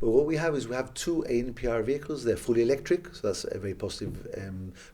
Well, what we have is we have two ANPR vehicles. They're fully electric, so that's a very positive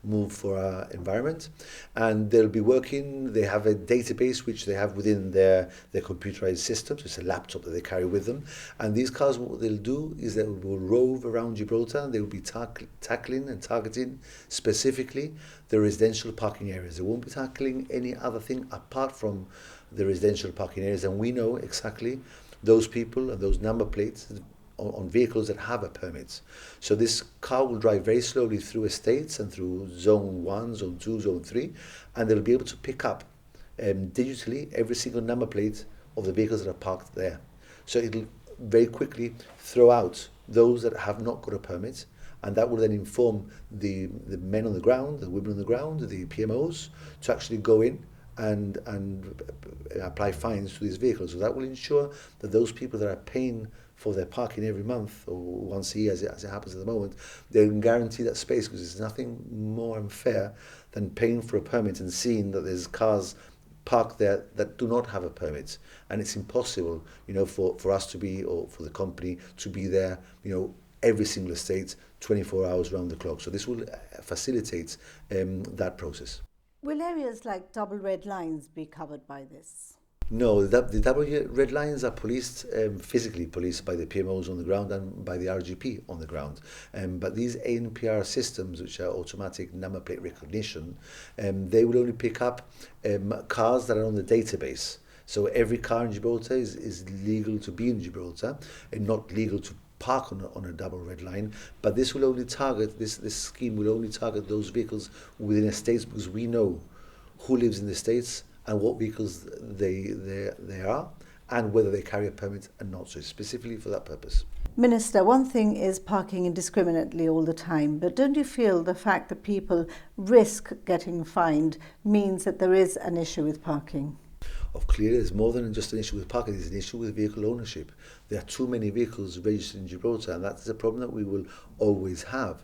move for our environment. And they'll be working, they have a database which they have within their computerized system, so it's a laptop that they carry with them. And these cars, what they'll do is they will rove around Gibraltar, and they will be tackling and targeting specifically the residential parking areas. They won't be tackling any other thing apart from the residential parking areas. And we know exactly those people and those number plates on vehicles that have a permit. So this car will drive very slowly through estates and through zone 1, zone 2, zone 3, and they'll be able to pick up digitally every single number plate of the vehicles that are parked there. So it'll very quickly throw out those that have not got a permit, and that will then inform the men on the ground, the women on the ground, the PMOs, to actually go in and apply fines to these vehicles. So that will ensure that those people that are paying for their parking every month or once a year, as it happens at the moment, they can guarantee that space, because there's nothing more unfair than paying for a permit and seeing that there's cars parked there that do not have a permit, and it's impossible, for us to be, or for the company to be there, every single estate 24 hours around the clock. So this will facilitate that process. Will areas like double red lines be covered by this? No, the double red lines are physically policed by the PMOs on the ground and by the RGP on the ground. But these ANPR systems, which are automatic number plate recognition, they will only pick up cars that are on the database. So every car in Gibraltar is legal to be in Gibraltar and not legal to park on a double red line. But this will only target, this scheme will only target those vehicles within estates, because we know who lives in the estates and what vehicles they are, and whether they carry a permit and not. So specifically for that purpose. Minister, one thing is parking indiscriminately all the time, but don't you feel the fact that people risk getting fined means that there is an issue with parking? Clearly, there's more than just an issue with parking, there's an issue with vehicle ownership. There are too many vehicles registered in Gibraltar, and that's a problem that we will always have.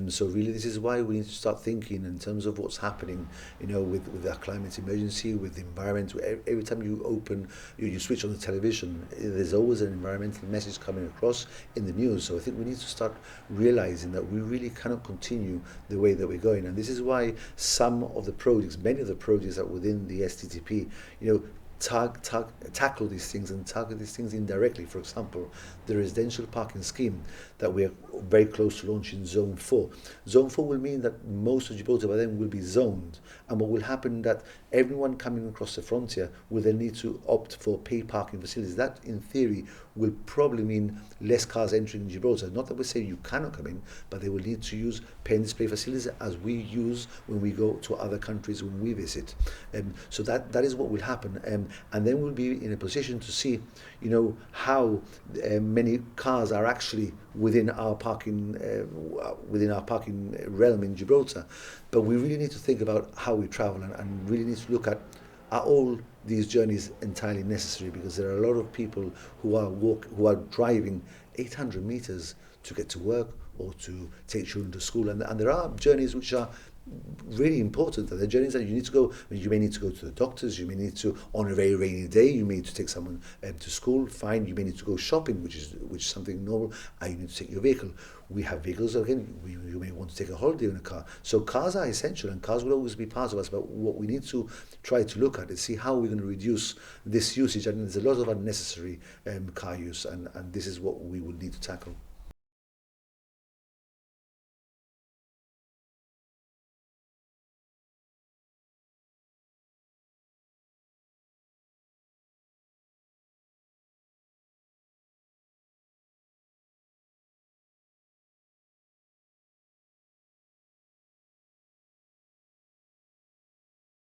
So really, this is why we need to start thinking in terms of what's happening, with our climate emergency, with the environment. Every time you open, you switch on the television, there's always an environmental message coming across in the news. So I think we need to start realizing that we really cannot continue the way that we're going. And this is why some of the projects, many of the projects that are within the STTP, tackle these things and target these things indirectly. For example, the residential parking scheme that we are very close to launching Zone 4. Zone 4 will mean that most of Gibraltar by then will be zoned, and what will happen that everyone coming across the frontier will then need to opt for paid parking facilities. That, in theory, will probably mean less cars entering Gibraltar. Not that we say you cannot come in, but they will need to use pay and display facilities as we use when we go to other countries when we visit. So that is what will happen. And then we'll be in a position to see, how many cars are actually within our parking realm in Gibraltar. But we really need to think about how we travel, and really need to look at, are all these journeys entirely necessary? Because there are a lot of people who are driving 800 meters to get to work or to take children to school, and there are journeys which are really important. There are journeys that you need to go. You may need to go to the doctors. You may need to, on a very rainy day, you may need to take someone to school. Fine. You may need to go shopping, which is something normal. And you need to take your vehicle. We have vehicles. Again, you may want to take a holiday in a car. So cars are essential, and cars will always be part of us. But what we need to try to look at is see how we're going to reduce this usage. And there's a lot of unnecessary car use, and this is what we will need to tackle.